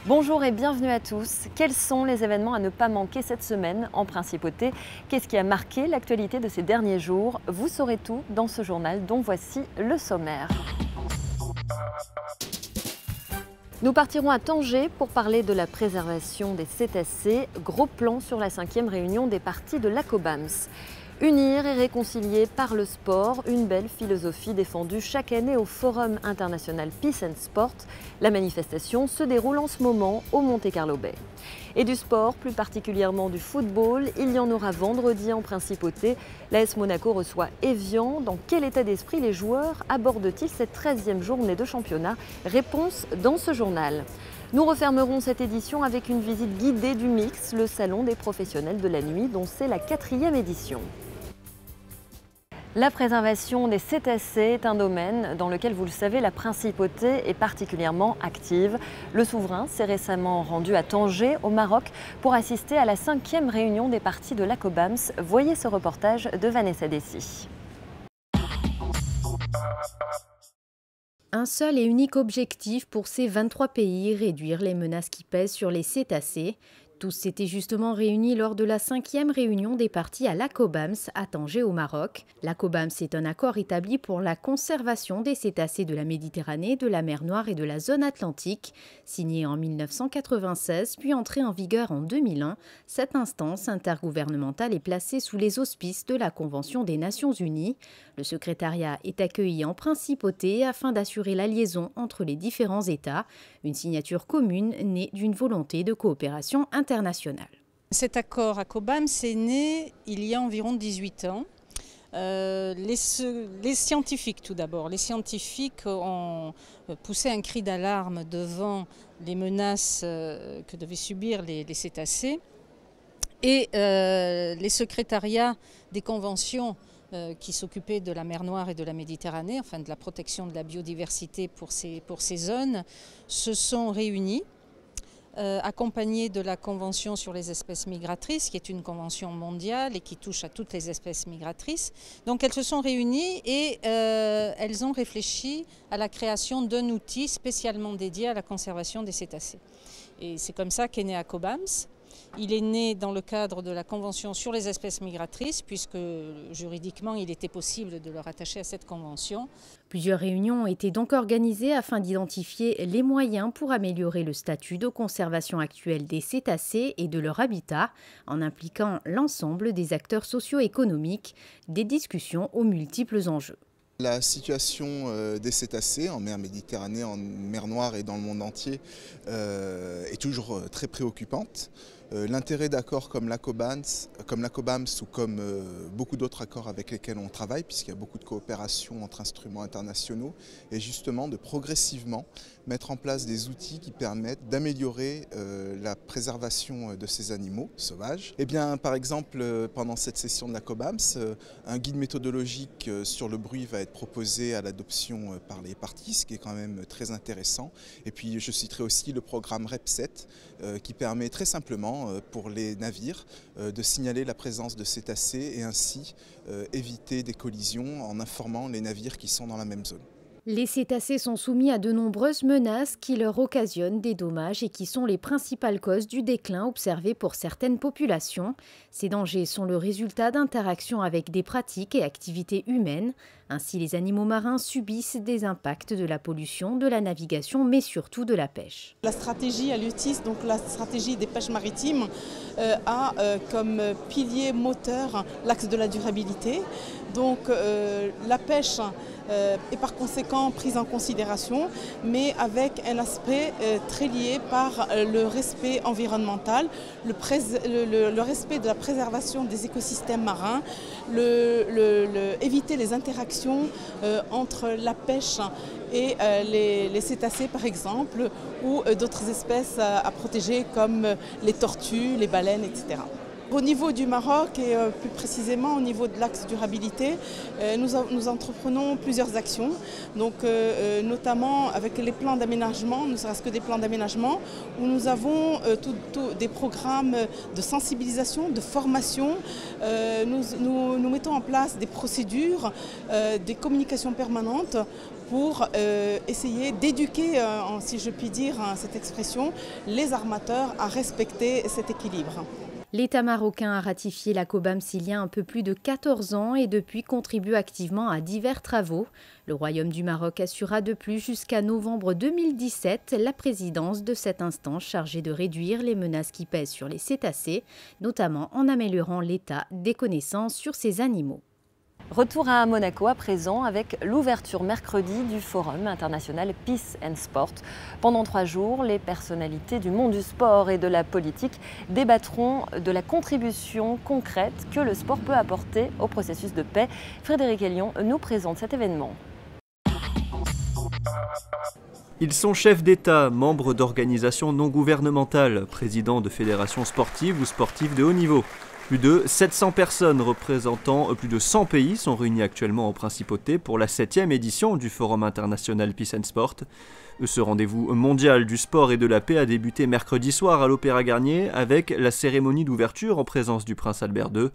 Bonjour et bienvenue à tous. Quels sont les événements à ne pas manquer cette semaine en Principauté? Qu'est-ce qui a marqué l'actualité de ces derniers jours? Vous saurez tout dans ce journal dont voici le sommaire. Nous partirons à Tanger pour parler de la préservation des cétacés. Gros plan sur la 5e réunion des parties de l'ACOBAMS. Unir et réconcilier par le sport, une belle philosophie défendue chaque année au Forum international Peace and Sport. La manifestation se déroule en ce moment au Monte-Carlo Bay. Et du sport, plus particulièrement du football, il y en aura vendredi en Principauté. L'AS Monaco reçoit Évian. Dans quel état d'esprit les joueurs abordent-ils cette 13e journée de championnat? Réponse dans ce journal. Nous refermerons cette édition avec une visite guidée du Mix, le salon des professionnels de la nuit dont c'est la 4e édition. La préservation des cétacés est un domaine dans lequel, vous le savez, la Principauté est particulièrement active. Le souverain s'est récemment rendu à Tanger, au Maroc, pour assister à la 5e réunion des parties de l'ACOBAMS. Voyez ce reportage de Vanessa Dessy. Un seul et unique objectif pour ces 23 pays, réduire les menaces qui pèsent sur les cétacés. Tous s'étaient justement réunis lors de la 5e réunion des parties à l'ACOBAMS à Tanger au Maroc. L'ACOBAMS est un accord établi pour la conservation des cétacés de la Méditerranée, de la mer Noire et de la zone atlantique. Signé en 1996 puis entré en vigueur en 2001, cette instance intergouvernementale est placée sous les auspices de la Convention des Nations Unies. Le secrétariat est accueilli en Principauté afin d'assurer la liaison entre les différents États, une signature commune née d'une volonté de coopération internationale. Cet accord ACOBAMS est né il y a environ 18 ans. Les scientifiques tout d'abord, les scientifiques ont poussé un cri d'alarme devant les menaces que devaient subir les cétacés et les secrétariats des conventions qui s'occupaient de la mer Noire et de la Méditerranée, enfin de la protection de la biodiversité pour ces zones, se sont réunis, accompagnés de la Convention sur les espèces migratrices, qui est une convention mondiale et qui touche à toutes les espèces migratrices. Donc elles se sont réunies et elles ont réfléchi à la création d'un outil spécialement dédié à la conservation des cétacés. Et c'est comme ça qu'est né ACOBAMS. Il est né dans le cadre de la Convention sur les espèces migratrices, puisque juridiquement il était possible de le rattacher à cette convention. Plusieurs réunions ont été donc organisées afin d'identifier les moyens pour améliorer le statut de conservation actuel des cétacés et de leur habitat, en impliquant l'ensemble des acteurs socio-économiques, des discussions aux multiples enjeux. La situation des cétacés en mer Méditerranée, en mer Noire et dans le monde entier est toujours très préoccupante. L'intérêt d'accords comme l'ACOBAMS ou comme beaucoup d'autres accords avec lesquels on travaille, puisqu'il y a beaucoup de coopération entre instruments internationaux, est justement de progressivement mettre en place des outils qui permettent d'améliorer la préservation de ces animaux sauvages. Et bien, par exemple, pendant cette session de l'ACOBAMS, un guide méthodologique sur le bruit va être proposé à l'adoption par les parties, ce qui est quand même très intéressant. Et puis je citerai aussi le programme REP7 qui permet très simplement pour les navires de signaler la présence de cétacés et ainsi éviter des collisions en informant les navires qui sont dans la même zone. Les cétacés sont soumis à de nombreuses menaces qui leur occasionnent des dommages et qui sont les principales causes du déclin observé pour certaines populations. Ces dangers sont le résultat d'interactions avec des pratiques et activités humaines. Ainsi, les animaux marins subissent des impacts de la pollution, de la navigation, mais surtout de la pêche. La stratégie ALIOTIS, donc la stratégie des pêches maritimes, a comme pilier moteur l'axe de la durabilité. Donc la pêche est par conséquent prise en considération, mais avec un aspect très lié par le respect environnemental, le respect de la préservation des écosystèmes marins, éviter les interactions entre la pêche et les cétacés par exemple, ou d'autres espèces à protéger comme les tortues, les baleines, etc. Au niveau du Maroc et plus précisément au niveau de l'axe durabilité, nous entreprenons plusieurs actions, donc, notamment avec les plans d'aménagement, ne serait-ce que des plans d'aménagement, où nous avons des programmes de sensibilisation, de formation. Nous mettons en place des procédures, des communications permanentes pour essayer d'éduquer, si je puis dire cette expression, les armateurs à respecter cet équilibre. L'État marocain a ratifié la COBAMS il y a un peu plus de 14 ans et depuis contribue activement à divers travaux. Le Royaume du Maroc assurera de plus jusqu'à novembre 2017 la présidence de cette instance chargée de réduire les menaces qui pèsent sur les cétacés, notamment en améliorant l'état des connaissances sur ces animaux. Retour à Monaco à présent avec l'ouverture mercredi du Forum international Peace and Sport. Pendant 3 jours, les personnalités du monde du sport et de la politique débattront de la contribution concrète que le sport peut apporter au processus de paix. Frédéric Elion nous présente cet événement. Ils sont chefs d'État, membres d'organisations non gouvernementales, présidents de fédérations sportives ou sportives de haut niveau. Plus de 700 personnes représentant plus de 100 pays sont réunies actuellement en principauté pour la 7e édition du Forum international Peace and Sport. Ce rendez-vous mondial du sport et de la paix a débuté mercredi soir à l'Opéra Garnier avec la cérémonie d'ouverture en présence du prince Albert II.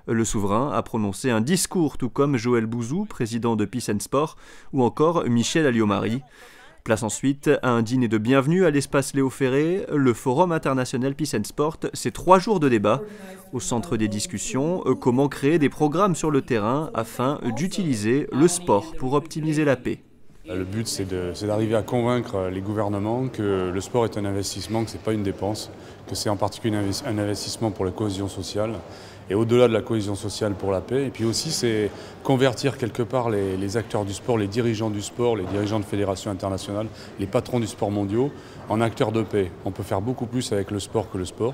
Le souverain a prononcé un discours, tout comme Joël Bouzou, président de Peace and Sport, ou encore Michel Alliot-Marie. Place ensuite à un dîner de bienvenue à l'espace Léo Ferré. Le Forum international Peace and Sport, c'est 3 jours de débat. Au centre des discussions, comment créer des programmes sur le terrain afin d'utiliser le sport pour optimiser la paix. Le but, c'est d'arriver à convaincre les gouvernements que le sport est un investissement, que ce n'est pas une dépense, que c'est en particulier un investissement pour la cohésion sociale et au-delà de la cohésion sociale pour la paix. Et puis aussi, c'est convertir quelque part les acteurs du sport, les dirigeants du sport, les dirigeants de fédérations internationales, les patrons du sport mondiaux, en acteurs de paix. On peut faire beaucoup plus avec le sport que le sport.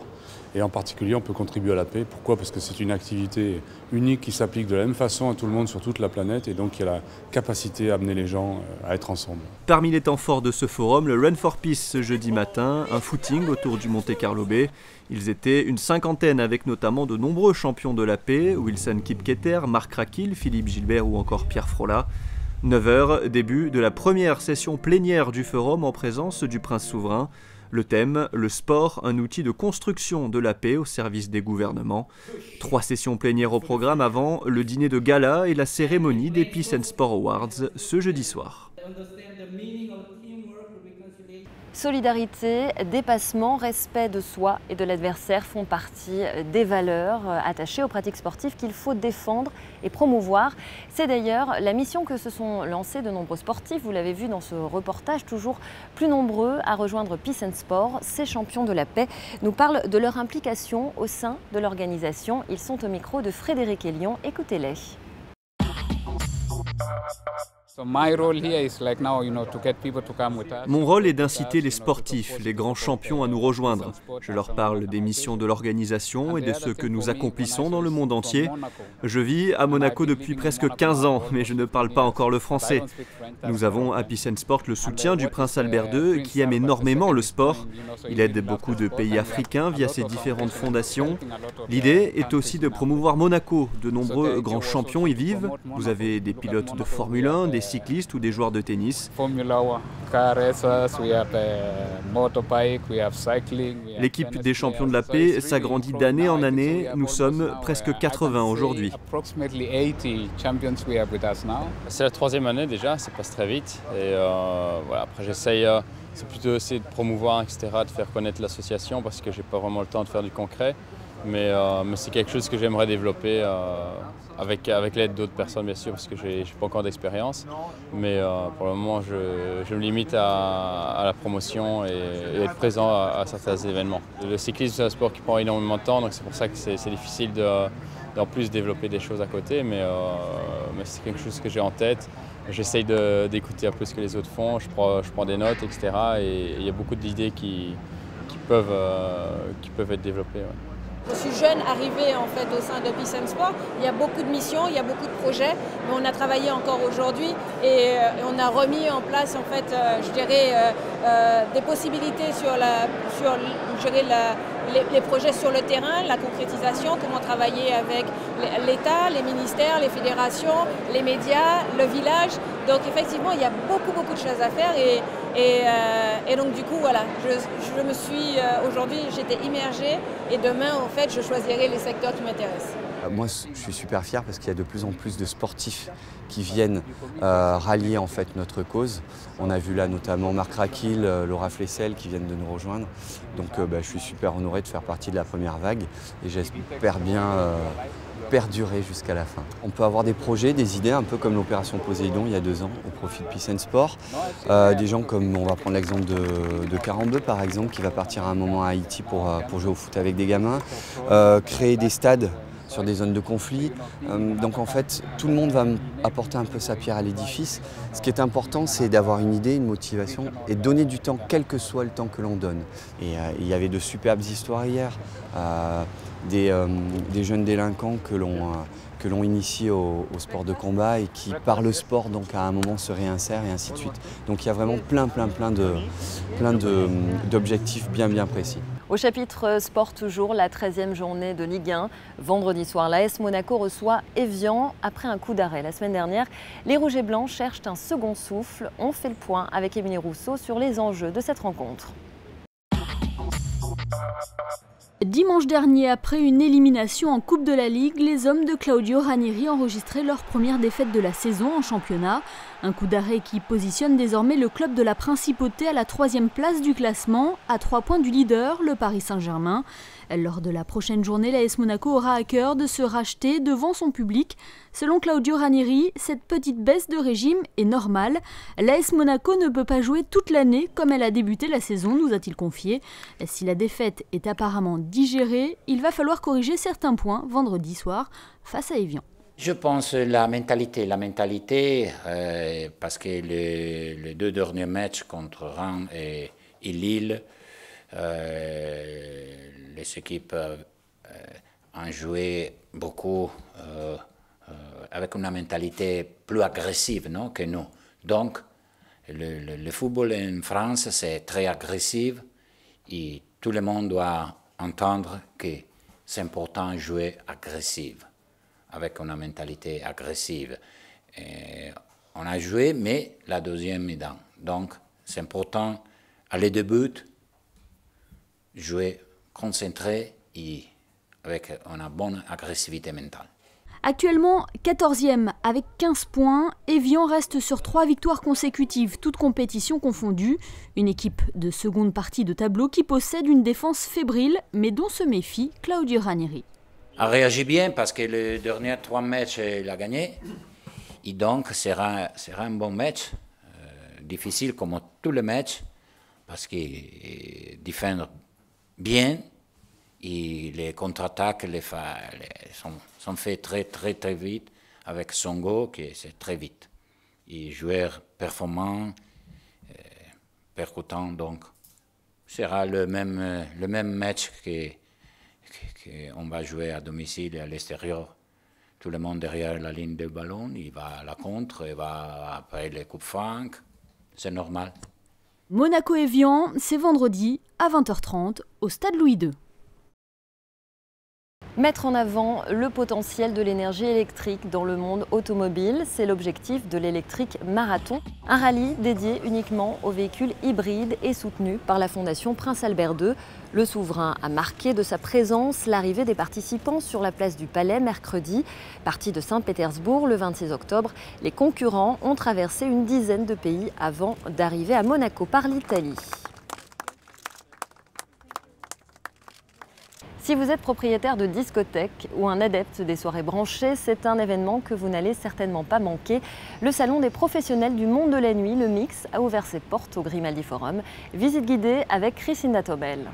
Et en particulier, on peut contribuer à la paix. Pourquoi? Parce que c'est une activité unique qui s'applique de la même façon à tout le monde sur toute la planète et donc il y a la capacité à amener les gens à être ensemble. Parmi les temps forts de ce forum, le Run for Peace ce jeudi matin, un footing autour du Monte Carlo Bay. Ils étaient une 50aine avec notamment de nombreux champions de la paix, Wilson Kipketer, Marc Raquil, Philippe Gilbert ou encore Pierre Frolat. 9h, début de la première session plénière du forum en présence du prince souverain. Le thème, le sport, un outil de construction de la paix au service des gouvernements. 3 sessions plénières au programme avant le dîner de gala et la cérémonie des Peace and Sport Awards ce jeudi soir. Solidarité, dépassement, respect de soi et de l'adversaire font partie des valeurs attachées aux pratiques sportives qu'il faut défendre et promouvoir. C'est d'ailleurs la mission que se sont lancés de nombreux sportifs. Vous l'avez vu dans ce reportage, toujours plus nombreux à rejoindre Peace and Sport. Ces champions de la paix nous parlent de leur implication au sein de l'organisation. Ils sont au micro de Frédéric Elion. Écoutez-les. Mon rôle est d'inciter les sportifs, les grands champions à nous rejoindre. Je leur parle des missions de l'organisation et de ce que nous accomplissons dans le monde entier. Je vis à Monaco depuis presque 15 ans, mais je ne parle pas encore le français. Nous avons à Peace and Sport le soutien du prince Albert II qui aime énormément le sport. Il aide beaucoup de pays africains via ses différentes fondations. L'idée est aussi de promouvoir Monaco. De nombreux grands champions y vivent. Vous avez des pilotes de Formule 1, des cyclistes ou des joueurs de tennis. L'équipe des champions de la paix s'agrandit d'année en année. Nous sommes presque 80 aujourd'hui. C'est la 3e année déjà, ça passe très vite. Et voilà, après j'essaye, c'est plutôt essayer de promouvoir, etc., de faire connaître l'association parce que j'ai pas vraiment le temps de faire du concret. Mais c'est quelque chose que j'aimerais développer avec l'aide d'autres personnes, bien sûr, parce que je n'ai pas encore d'expérience. Mais pour le moment, je me limite à la promotion et être présent à certains événements. Le cyclisme, c'est un sport qui prend énormément de temps, donc c'est pour ça que c'est difficile d'en plus développer des choses à côté. Mais c'est quelque chose que j'ai en tête. J'essaye d'écouter un peu ce que les autres font, je prends des notes, etc. Et il y a beaucoup d'idées qui peuvent être développées. Ouais. Je suis jeune, arrivée en fait au sein de Peace and Sport. Il y a beaucoup de missions, il y a beaucoup de projets, mais on a travaillé encore aujourd'hui et on a remis en place en fait, je dirais, des possibilités sur les projets sur le terrain, la concrétisation, comment travailler avec l'État, les ministères, les fédérations, les médias, le village. Donc effectivement, il y a beaucoup de choses à faire et donc du coup, voilà, je me suis aujourd'hui, j'étais immergée et demain, en fait, je choisirai les secteurs qui m'intéressent. Moi, je suis super fier parce qu'il y a de plus en plus de sportifs qui viennent rallier en fait notre cause. On a vu là notamment Marc Raquil, Laura Flessel qui viennent de nous rejoindre. Donc je suis super honoré de faire partie de la première vague et j'espère bien perdurer jusqu'à la fin. On peut avoir des projets, des idées, un peu comme l'opération Poséidon il y a 2 ans au profit de Peace and Sport. Des gens comme, on va prendre l'exemple de Carambeu par exemple, qui va partir à un moment à Haïti pour jouer au foot avec des gamins. Créer des stades sur des zones de conflit. Donc en fait, tout le monde va apporter un peu sa pierre à l'édifice. Ce qui est important, c'est d'avoir une idée, une motivation et donner du temps, quel que soit le temps que l'on donne. Et il y avait de superbes histoires hier, des jeunes délinquants que l'on initie au sport de combat et qui, par le sport, donc à un moment se réinsèrent et ainsi de suite. Donc il y a vraiment plein d'objectifs bien précis. Au chapitre sport toujours, la 13e journée de Ligue 1. Vendredi soir, l'AS Monaco reçoit Évian après un coup d'arrêt. La semaine dernière, les Rouges et Blancs cherchent un second souffle. On fait le point avec Émilie Rousseau sur les enjeux de cette rencontre. Dimanche dernier, après une élimination en Coupe de la Ligue, les hommes de Claudio Ranieri enregistraient leur première défaite de la saison en championnat. Un coup d'arrêt qui positionne désormais le club de la Principauté à la 3e place du classement, à 3 points du leader, le Paris Saint-Germain. Lors de la prochaine journée, l'AS Monaco aura à cœur de se racheter devant son public. Selon Claudio Ranieri, cette petite baisse de régime est normale. L'AS Monaco ne peut pas jouer toute l'année comme elle a débuté la saison, nous a-t-il confié. Si la défaite est apparemment digérée, il va falloir corriger certains points vendredi soir face à Évian. Je pense la mentalité, parce que les 2 derniers matchs contre Rennes et Lille, les équipes ont joué beaucoup avec une mentalité plus agressive que nous. Donc, le football en France, c'est très agressif et tout le monde doit entendre que c'est important de jouer agressif, avec une mentalité agressive. Et on a joué, mais la deuxième mi-temps. Donc, c'est important, à les 2 buts, jouer concentré et avec une bonne agressivité mentale. Actuellement 14e avec 15 points, Évian reste sur 3 victoires consécutives, toutes compétitions confondues. Une équipe de seconde partie de tableau qui possède une défense fébrile, mais dont se méfie Claudio Ranieri. A réagi bien parce que les derniers 3 matchs, il a gagné. Et donc, sera un bon match, difficile comme tous les matchs, parce qu'il défend bien et les contre-attaques sont faits très vite avec Songo, qui c'est très vite. Et joueur performant, percutant, donc sera le même match qu'on va jouer à domicile et à l'extérieur. Tout le monde derrière la ligne de ballon, il va à la contre, il va après les coups francs, c'est normal. Monaco-Évian, c'est vendredi à 20h30 au stade Louis II. Mettre en avant le potentiel de l'énergie électrique dans le monde automobile, c'est l'objectif de l'Electric Marathon, un rallye dédié uniquement aux véhicules hybrides et soutenu par la Fondation Prince Albert II. Le souverain a marqué de sa présence l'arrivée des participants sur la place du Palais mercredi. Partis de Saint-Pétersbourg le 26 octobre, les concurrents ont traversé une dizaine de pays avant d'arriver à Monaco par l'Italie. Si vous êtes propriétaire de discothèque ou un adepte des soirées branchées, c'est un événement que vous n'allez certainement pas manquer. Le salon des professionnels du monde de la nuit, le Mix, a ouvert ses portes au Grimaldi Forum. Visite guidée avec Christina Tobel.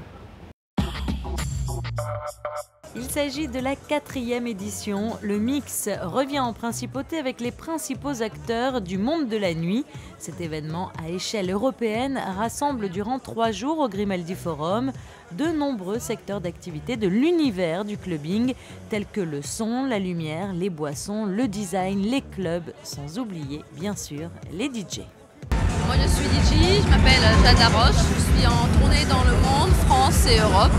Il s'agit de la 4e édition. Le Mix revient en principauté avec les principaux acteurs du monde de la nuit. Cet événement à échelle européenne rassemble durant 3 jours au Grimaldi Forum de nombreux secteurs d'activité de l'univers du clubbing, tels que le son, la lumière, les boissons, le design, les clubs, sans oublier bien sûr les DJ. Moi je suis DJ, je m'appelle Jeanne Laroche, je suis en tournée dans le monde, France et Europe.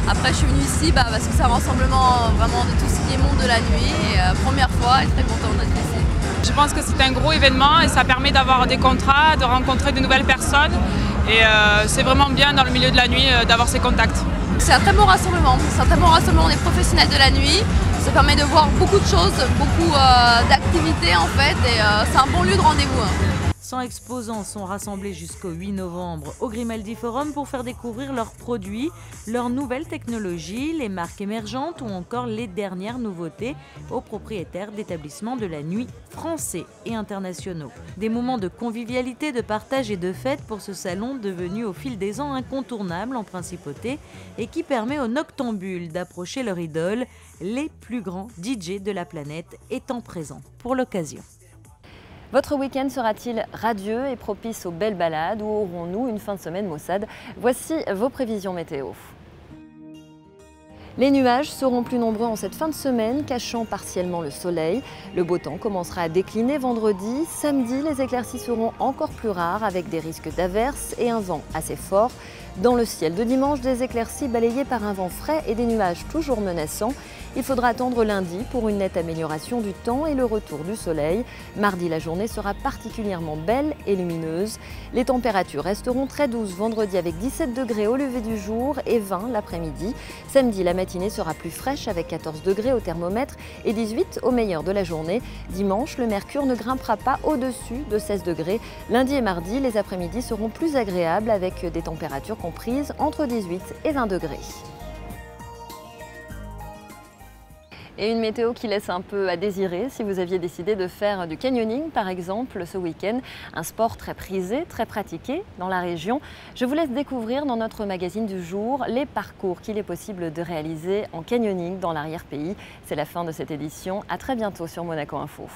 Après je suis venue ici parce que c'est un rassemblement vraiment de tout ce qui est monde de la nuit et première fois et très contente d'être ici. Je pense que c'est un gros événement et ça permet d'avoir des contrats, de rencontrer de nouvelles personnes et c'est vraiment bien dans le milieu de la nuit d'avoir ces contacts. C'est un très bon rassemblement, des professionnels de la nuit. Ça permet de voir beaucoup de choses, beaucoup d'activités en fait et c'est un bon lieu de rendez-vous. 100 exposants sont rassemblés jusqu'au 8 novembre au Grimaldi Forum pour faire découvrir leurs produits, leurs nouvelles technologies, les marques émergentes ou encore les dernières nouveautés aux propriétaires d'établissements de la nuit français et internationaux. Des moments de convivialité, de partage et de fête pour ce salon devenu au fil des ans incontournable en principauté et qui permet aux noctambules d'approcher leur idole, les plus grands DJ de la planète étant présents pour l'occasion. Votre week-end sera-t-il radieux et propice aux belles balades ou aurons-nous une fin de semaine maussade? Voici vos prévisions météo. Les nuages seront plus nombreux en cette fin de semaine, cachant partiellement le soleil. Le beau temps commencera à décliner vendredi. Samedi, les éclaircies seront encore plus rares avec des risques d'averses et un vent assez fort. Dans le ciel de dimanche, des éclaircies balayées par un vent frais et des nuages toujours menaçants. Il faudra attendre lundi pour une nette amélioration du temps et le retour du soleil. Mardi, la journée sera particulièrement belle et lumineuse. Les températures resteront très douces vendredi avec 17 degrés au lever du jour et 20 l'après-midi. Samedi, la matinée sera plus fraîche avec 14 degrés au thermomètre et 18 au meilleur de la journée. Dimanche, le mercure ne grimpera pas au-dessus de 16 degrés. Lundi et mardi, les après-midi seront plus agréables avec des températures comprises entre 18 et 20 degrés. Et une météo qui laisse un peu à désirer si vous aviez décidé de faire du canyoning par exemple ce week-end, un sport très prisé, très pratiqué dans la région. Je vous laisse découvrir dans notre magazine du jour les parcours qu'il est possible de réaliser en canyoning dans l'arrière-pays. C'est la fin de cette édition, à très bientôt sur Monaco Info.